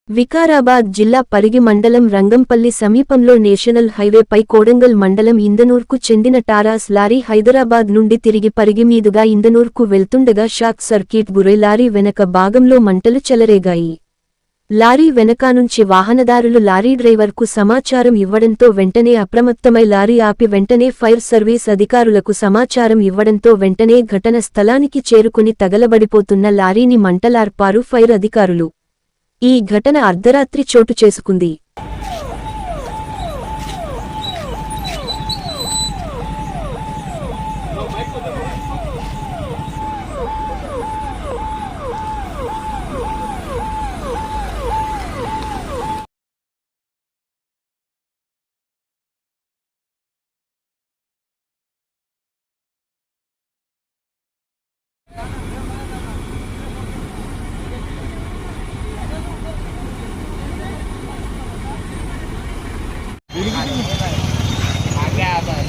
వికారాబాద్ జిల్లా పరిగి మండలం రంగంపల్లి సమీపంలో నేషనల్ హైవేపై కోడంగల్ మండలం ఇందనూర్కు చెందిన టారాస్ లారీ హైదరాబాద్ నుండి తిరిగి పరిగి మీదుగా ఇందనూర్కు వెళ్తుండగా షాక్ సర్క్యూట్ గురై లారీ వెనక భాగంలో మంటలు చెలరేగాయి. లారీ వెనకానుంచి వాహనదారులు లారీ డ్రైవర్కు సమాచారం ఇవ్వడంతో వెంటనే అప్రమత్తమై లారీ ఆపి వెంటనే ఫైర్ సర్వీస్ అధికారులకు సమాచారం ఇవ్వడంతో వెంటనే ఘటన స్థలానికి చేరుకుని తగలబడిపోతున్న లారీని మంటలార్పారు ఫైర్ అధికారులు. ఈ ఘటన అర్ధరాత్రి చోటు చేసుకుంది. आगे आता है